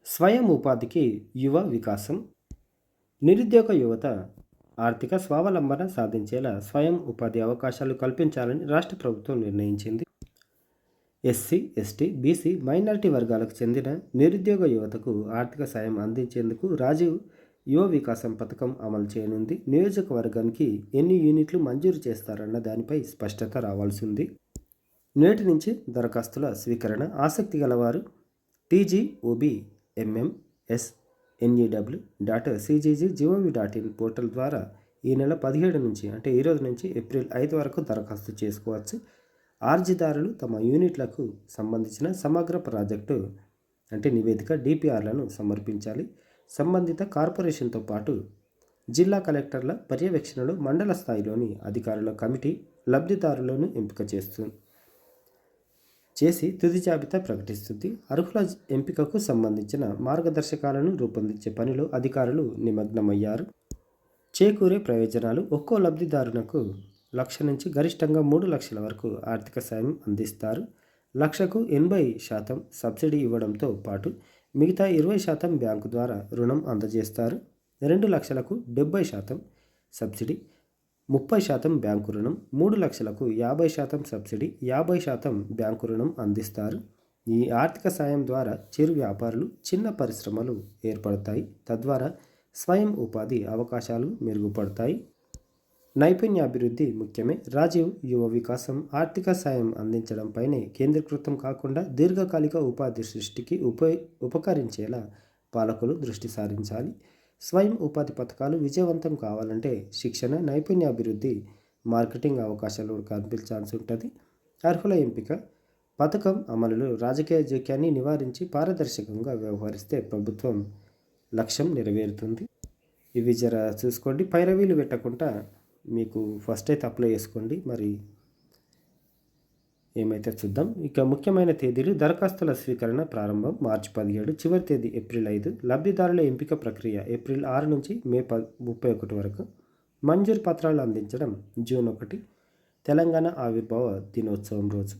స్వయం ఉపాధికి యువ వికాసం. నిరుద్యోగ యువత ఆర్థిక స్వావలంబన సాధించేలా స్వయం ఉపాధి అవకాశాలు కల్పించాలని రాష్ట్ర ప్రభుత్వం నిర్ణయించింది. ఎస్సీ, ఎస్టీ, బీసీ, మైనారిటీ వర్గాలకు చెందిన నిరుద్యోగ యువతకు ఆర్థిక సాయం అందించేందుకు రాజీవ్ యువ వికాసం పథకం అమలు చేయనుంది. నియోజకవర్గానికి ఎన్ని యూనిట్లు మంజూరు చేస్తారన్న దానిపై స్పష్టత రావాల్సి ఉంది. నేటి నుంచి దరఖాస్తుల స్వీకరణ. ఆసక్తి గలవారు tgobmsnew.cgg.gov.in పోర్టల్ ద్వారా ఈ నెల 17 నుంచి అంటే ఈరోజు నుంచి ఏప్రిల్ 5 వరకు దరఖాస్తు చేసుకోవచ్చు. అర్జీదారులు తమ యూనిట్లకు సంబంధించిన సమగ్ర ప్రాజెక్టు అంటే నివేదిక డిపిఆర్లను సమర్పించాలి. సంబంధిత కార్పొరేషన్తో పాటు జిల్లా కలెక్టర్ల పర్యవేక్షణలో మండల స్థాయిలోని అధికారుల కమిటీ లబ్ధిదారులను ఎంపిక చేసి తుది జాబితా ప్రకటిస్తుంది. అర్హుల ఎంపికకు సంబంధించిన మార్గదర్శకాలను రూపొందించే పనిలో అధికారులు నిమగ్నమయ్యారు. చేకూరే ప్రయోజనాలు. ఒక్కో లబ్ధిదారునకు 1,00,000 నుంచి గరిష్టంగా 3 లక్షల వరకు ఆర్థిక సాయం అందిస్తారు. 1,00,000కు 80% సబ్సిడీ ఇవ్వడంతో పాటు మిగతా 20% బ్యాంకు ద్వారా రుణం అందజేస్తారు. 2 లక్షలకు 70% సబ్సిడీ, 30% బ్యాంకు రుణం. 3 లక్షలకు 50% సబ్సిడీ, 50% బ్యాంకు రుణం అందిస్తారు. ఈ ఆర్థిక సాయం ద్వారా చిరు వ్యాపారులు, చిన్న పరిశ్రమలు ఏర్పడతాయి. తద్వారా స్వయం ఉపాధి అవకాశాలు మెరుగుపడతాయి. నైపుణ్యాభివృద్ధి ముఖ్యమే. రాజీవ్ యువ వికాసం ఆర్థిక సాయం అందించడంపైనే కేంద్రీకృతం కాకుండా దీర్ఘకాలిక ఉపాధి సృష్టికి ఉపకరించేలా పాలకులు దృష్టి సారించాలి. స్వయం ఉపాధి పథకాలు విజయవంతం కావాలంటే శిక్షణ, నైపుణ్యాభివృద్ధి, మార్కెటింగ్ అవకాశాలు కల్పించాల్సి ఉంటుంది. అర్హుల ఎంపిక. పథకం అమలులో రాజకీయ జోక్యాన్ని నివారించి పారదర్శకంగా వ్యవహరిస్తే ప్రభుత్వం లక్ష్యం నెరవేరుతుంది. ఇవి జర చూసుకోండి, పైరవీలు పెట్టకుండా మీకు ఫస్ట్ అయితే అప్లై చేసుకోండి. మరి ఏమైతే చూద్దాం. ఇక ముఖ్యమైన తేదీలు. దరఖాస్తుల స్వీకరణ ప్రారంభం మార్చి 17, చివరి తేదీ ఏప్రిల్ 5. లబ్ధిదారుల ఎంపిక ప్రక్రియ ఏప్రిల్ 6 నుంచి మే 31 వరకు. మంజూరు పత్రాలు అందించడం జూన్ 1, తెలంగాణ ఆవిర్భావ దినోత్సవం రోజు.